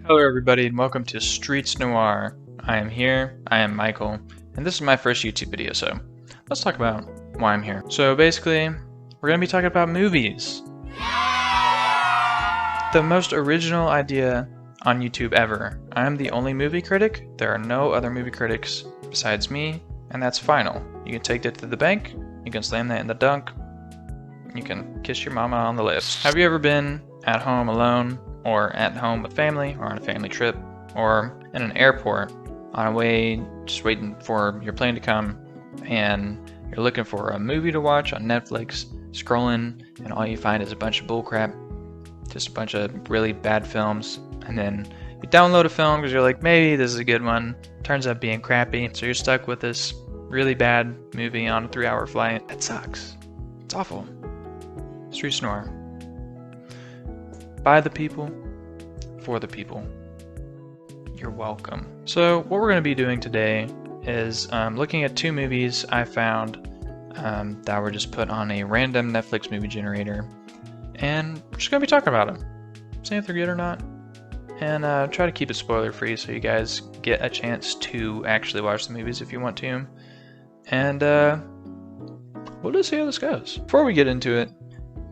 Hello everybody and welcome to Streets Noir. I am here, I am Michael, and this is my first YouTube video, so let's talk about why I'm here. So basically, we're going to be talking about movies. The most original idea on YouTube ever. I am the only movie critic. There are no other movie critics besides me, and that's final. You can take that to the bank, you can slam that in the dunk, you can kiss your mama on the lips. Have you ever been at home alone, or at home with family, or on a family trip, or in an airport on a way just waiting for your plane to come, and you're looking for a movie to watch on Netflix, scrolling, and all you find is a bunch of bullcrap, just a bunch of really bad films, and then you download a film because you're like, maybe this is a good one, turns out being crappy, so you're stuck with this really bad movie on a 3-hour flight. It sucks. It's awful. Street Noir. By the people, for the people. You're welcome. So what we're going to be doing today is looking at two movies I found that were just put on a random Netflix movie generator, and we're just going to be talking about them, seeing if they're good or not, and try to keep it spoiler free so you guys get a chance to actually watch the movies if you want to, and we'll just see how this goes. Before we get into it,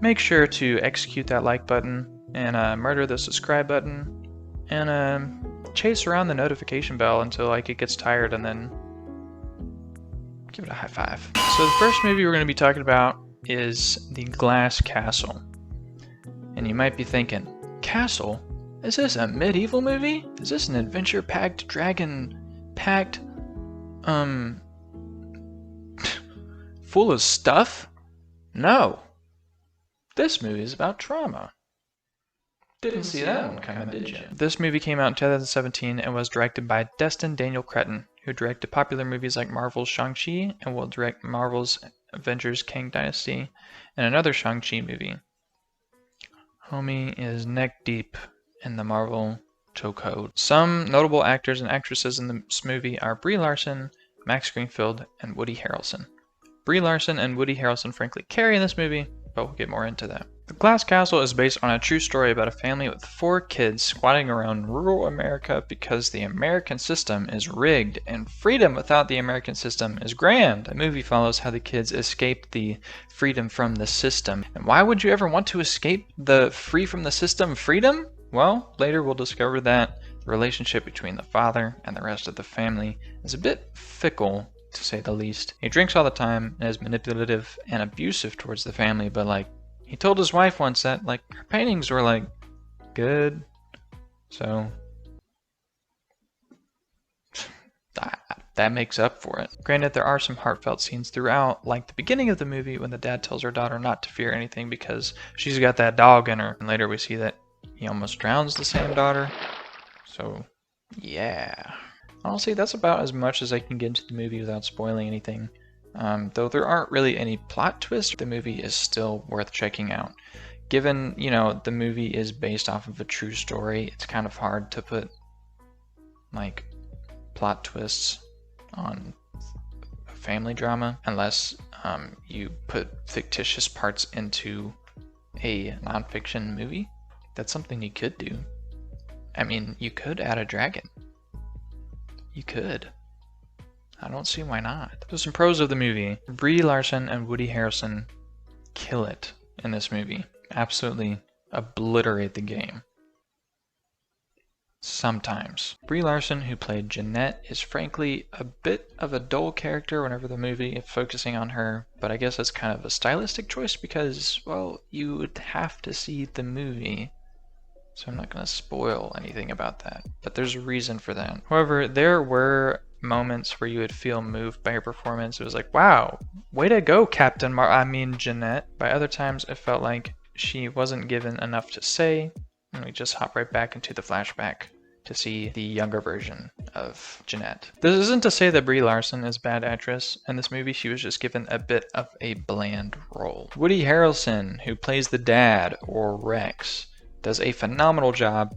make sure to execute that like button and murder the subscribe button, and chase around the notification bell until like it gets tired, and then give it a high five. So the first movie we're going to be talking about is The Glass Castle. And you might be thinking, Castle? Is this a medieval movie? Is this an adventure-packed, dragon-packed, full of stuff? No. This movie is about trauma. Didn't see that one coming, did you? This movie came out in 2017 and was directed by Destin Daniel Cretton, who directed popular movies like Marvel's Shang-Chi and will direct Marvel's Avengers Kang Dynasty and another Shang-Chi movie. Homie is neck deep in the Marvel chokehold. Some notable actors and actresses in this movie are Brie Larson, Max Greenfield, and Woody Harrelson. Brie Larson and Woody Harrelson frankly carry in this movie, but we'll get more into that. The Glass Castle is based on a true story about a family with 4 kids squatting around rural America because the American system is rigged and freedom without the American system is grand. The movie follows how the kids escape the freedom from the system. And why would you ever want to escape the free from the system freedom? Well, later we'll discover that the relationship between the father and the rest of the family is a bit fickle, to say the least. He drinks all the time and is manipulative and abusive towards the family, but like, he told his wife once that like her paintings were like good, so that makes up for it. Granted, there are some heartfelt scenes throughout, like the beginning of the movie when the dad tells her daughter not to fear anything because she's got that dog in her, and later we see that he almost drowns the same daughter. So yeah. Honestly, that's about as much as I can get into the movie without spoiling anything. Though there aren't really any plot twists, the movie is still worth checking out. Given, the movie is based off of a true story, it's kind of hard to put, like, plot twists on a family drama, unless you put fictitious parts into a nonfiction movie. That's something you could do. I mean, you could add a dragon. You could. I don't see why not. So some pros of the movie. Brie Larson and Woody Harrelson kill it in this movie. Absolutely obliterate the game. Sometimes. Brie Larson, who played Jeanette, is frankly a bit of a dull character whenever the movie is focusing on her, but I guess that's kind of a stylistic choice because, well, you would have to see the movie. So I'm not going to spoil anything about that, but there's a reason for that. However, there were moments where you would feel moved by her performance. It was like, wow, way to go, Jeanette. By other times, it felt like she wasn't given enough to say, and we just hop right back into the flashback to see the younger version of Jeanette. This isn't to say that Brie Larson is a bad actress. In this movie, she was just given a bit of a bland role. Woody Harrelson, who plays the dad, or Rex, does a phenomenal job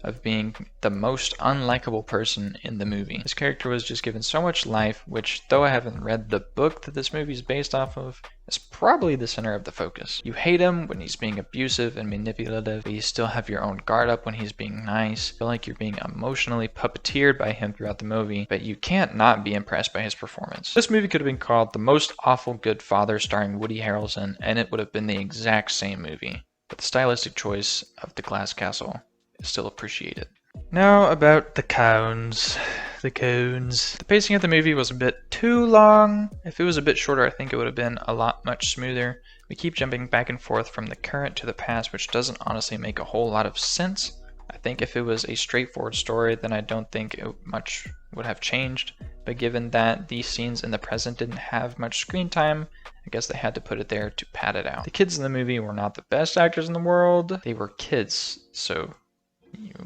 of being the most unlikable person in the movie. This character was just given so much life, which, though I haven't read the book that this movie is based off of, is probably the center of the focus. You hate him when he's being abusive and manipulative, but you still have your own guard up when he's being nice. Feel like you're being emotionally puppeteered by him throughout the movie, but you can't not be impressed by his performance. This movie could have been called The Most Awful Good Father starring Woody Harrelson, and it would have been the exact same movie. But the stylistic choice of the Glass Castle is still appreciated. Now about the cones. The cones. The pacing of the movie was a bit too long. If it was a bit shorter, I think it would have been a lot much smoother. We keep jumping back and forth from the current to the past, which doesn't honestly make a whole lot of sense. I think if it was a straightforward story, then I don't think much would have changed. But given that these scenes in the present didn't have much screen time, I guess they had to put it there to pad it out. The kids in the movie were not the best actors in the world. They were kids, so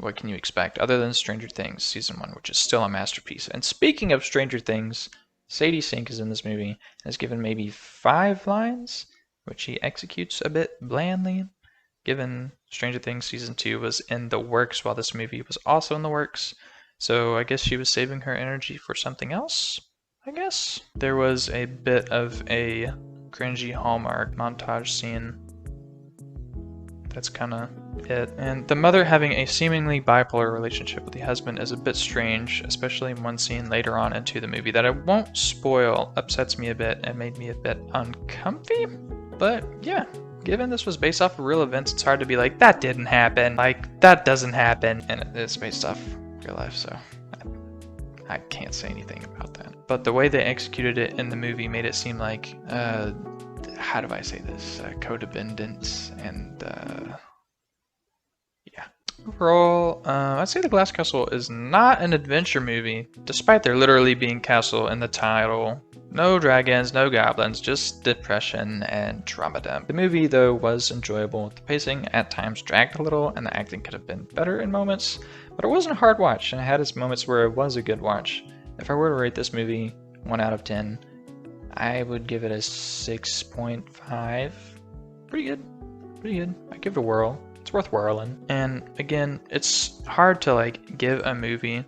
what can you expect other than Stranger Things Season 1, which is still a masterpiece. And speaking of Stranger Things, Sadie Sink is in this movie and is given maybe 5 lines, which he executes a bit blandly. Given Stranger Things Season 2 was in the works while this movie was also in the works, so I guess she was saving her energy for something else, I guess. There was a bit of a cringy Hallmark montage scene. That's kind of it. And the mother having a seemingly bipolar relationship with the husband is a bit strange, especially in one scene later on into the movie that I won't spoil, upsets me a bit and made me a bit uncomfy. But yeah, given this was based off of real events, it's hard to be like, that didn't happen, like, that doesn't happen. And it is based off real life, so I can't say anything about that. But the way they executed it in the movie made it seem like, how do I say this? Codependent and, yeah. Overall, I'd say The Glass Castle is not an adventure movie, despite there literally being castle in the title. No dragons, no goblins, just depression and trauma dump. The movie, though, was enjoyable. The pacing at times dragged a little, and the acting could have been better in moments, but it wasn't a hard watch, and it had its moments where it was a good watch. If I were to rate this movie 1 out of 10, I would give it a 6.5. Pretty good. Pretty good. I'd give it a whirl. It's worth whirling. And again, it's hard to like give a movie.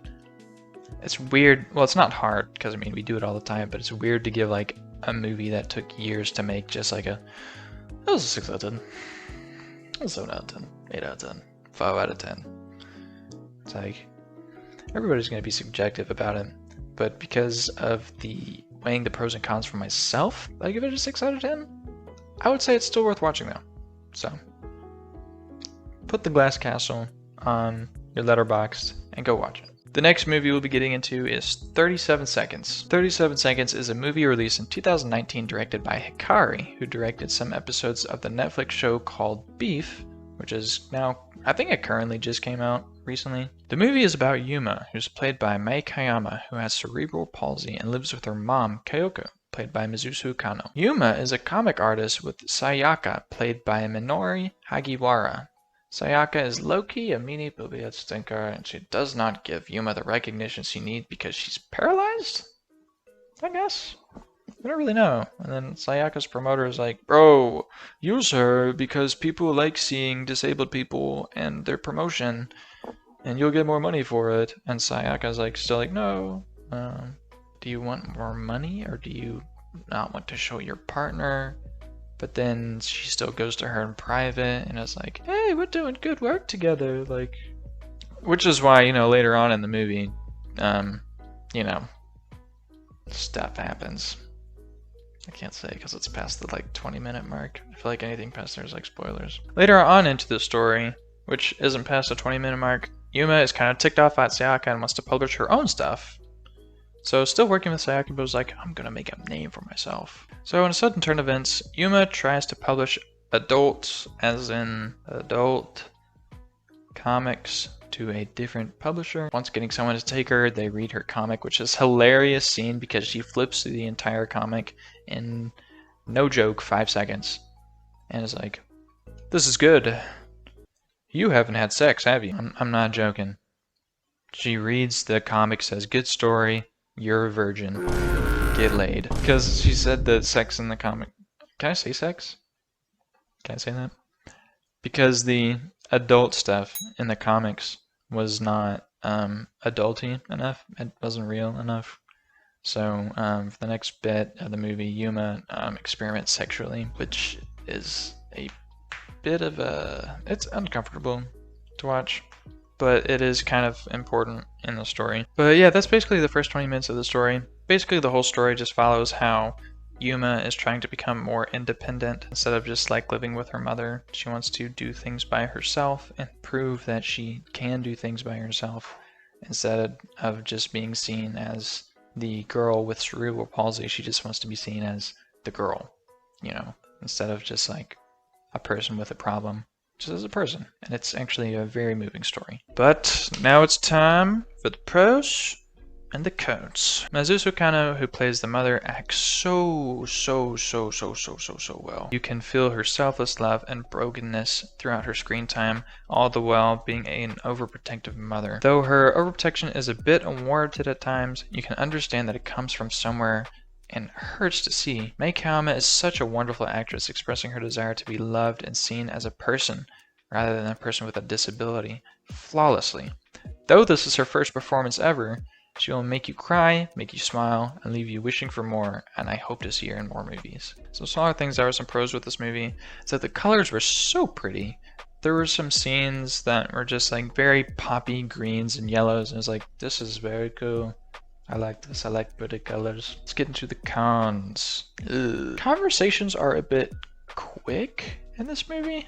It's weird. Well, it's not hard because I mean we do it all the time, but it's weird to give like a movie that took years to make just like a. That was a 6 out of 10. That was 7 out of 10. 8 out of 10. 5 out of 10. It's like everybody's gonna be subjective about it, but because of the weighing the pros and cons for myself, I give it a 6 out of 10. I would say it's still worth watching though. So put The Glass Castle on your letterboxd and go watch it. The next movie we'll be getting into is 37 Seconds. 37 Seconds is a movie released in 2019 directed by Hikari, who directed some episodes of the Netflix show called Beef, which is now, I think it currently just came out recently. The movie is about Yuma, who's played by Mai Kayama, who has cerebral palsy and lives with her mom, Kyoko, played by Mizusu Kano. Yuma is a comic artist with Sayaka, played by Minori Hagiwara. Sayaka is low-key a meanie booby stinker, and she does not give Yuma the recognition she needs because she's paralyzed? I guess. I don't really know. And then Sayaka's promoter is like, bro, use her because people like seeing disabled people and their promotion, and you'll get more money for it. And Sayaka's like, still like, no. Do you want more money or do you not want to show your partner? But then she still goes to her in private and is like, hey, we're doing good work together. Like, which is why, you know, later on in the movie, you know, stuff happens. I can't say because it's past the like 20-minute mark. I feel like anything past there is like spoilers. Later on into the story, which isn't past the 20-minute mark, Yuma is kind of ticked off at Sayaka and wants to publish her own stuff. So still working with Sayaka, but was like, I'm gonna make a name for myself. So in a sudden turn of events, Yuma tries to publish adult, as in adult, comics to a different publisher. Once getting someone to take her, they read her comic, which is a hilarious scene because she flips through the entire comic in, no joke, 5 seconds. And is like, this is good. You haven't had sex, have you? I'm not joking. She reads the comic, says, good story. You're a virgin. Get laid. Because she said that sex in the comic. Can I say sex? Can I say that? Because the adult stuff in the comics was not adulty enough. It wasn't real enough. So for the next bit of the movie, Yuma experiments sexually, which is a bit of it's uncomfortable to watch, but it is kind of important in the story. But yeah, that's basically the first 20 minutes of the story. Basically the whole story just follows how Yuma is trying to become more independent. Instead of just like living with her mother, she wants to do things by herself and prove that she can do things by herself instead of just being seen as the girl with cerebral palsy. She just wants to be seen as the girl, you know, instead of just like a person with a problem, just as a person. And it's actually a very moving story. But now it's time for the pros and the cons. Mazusu Kano, who plays the mother, acts so well. You can feel her selfless love and brokenness throughout her screen time, all the while being an overprotective mother. Though her overprotection is a bit unwarranted at times, you can understand that it comes from somewhere and hurts to see. Mei Kawama is such a wonderful actress, expressing her desire to be loved and seen as a person rather than a person with a disability flawlessly. Though this is her first performance ever, she will make you cry, make you smile, and leave you wishing for more, and I hope to see her in more movies. So smaller things that were some pros with this movie is that the colors were so pretty. There were some scenes that were just like very poppy greens and yellows, and it was like, this is very cool. I like this. I like pretty colors. Let's get into the cons. Ugh. Conversations are a bit quick in this movie.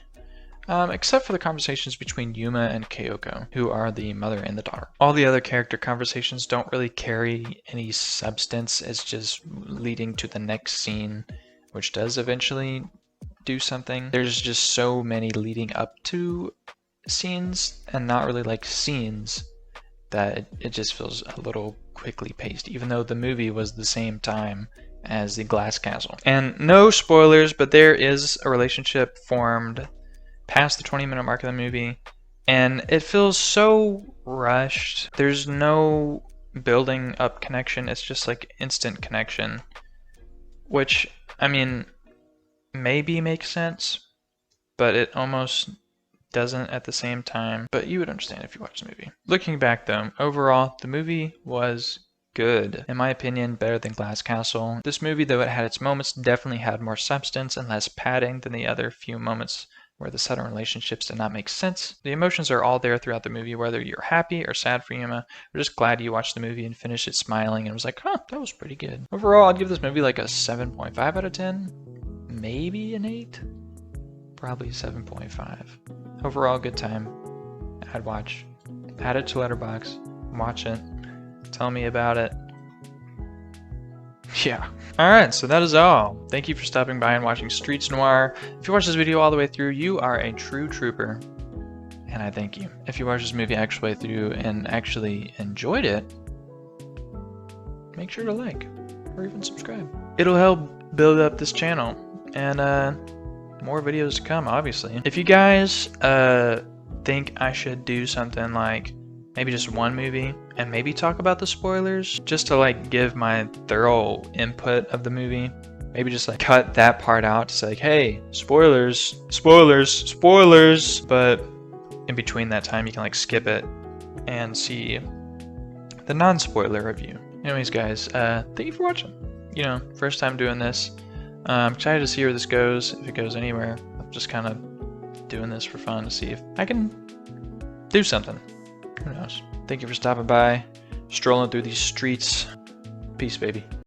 Except for the conversations between Yuma and Kyoko, who are the mother and the daughter. All the other character conversations don't really carry any substance. It's just leading to the next scene, which does eventually do something. There's just so many leading up to scenes, and not really like scenes, that it just feels a little quickly paced, even though the movie was the same time as the Glass Castle. And no spoilers, but there is a relationship formed past the 20-minute mark of the movie, and it feels so rushed. There's no building up connection. It's just like instant connection, which, I mean, maybe makes sense, but it almost doesn't at the same time. But you would understand if you watched the movie. Looking back though, overall, the movie was good. In my opinion, better than Glass Castle. This movie, though it had its moments, definitely had more substance and less padding than the other few moments where the sudden relationships did not make sense. The emotions are all there throughout the movie, whether you're happy or sad for Yuma. We're just glad you watched the movie and finished it smiling and was like, huh, that was pretty good. Overall, I'd give this movie like a 7.5 out of 10. Maybe an 8? Probably 7.5. Overall, good time. I'd watch. Add it to Letterboxd. Watch it. Tell me about it. Yeah. Alright, so that is all. Thank you for stopping by and watching Streets Noir. If you watched this video all the way through, you are a true trooper. And I thank you. If you watched this movie actually through and actually enjoyed it, make sure to like or even subscribe. It'll help build up this channel. And more videos to come, obviously. If you guys think I should do something like maybe just one movie and maybe talk about the spoilers, just to like give my thorough input of the movie, maybe just like cut that part out to say like, hey, spoilers, spoilers, spoilers, but in between that time you can like skip it and see the non-spoiler review. Anyways guys, thank you for watching. You know, first time doing this. I'm excited to see where this goes, if it goes anywhere. I'm just kind of doing this for fun to see if I can do something. Who knows? Thank you for stopping by, strolling through these streets. Peace, baby.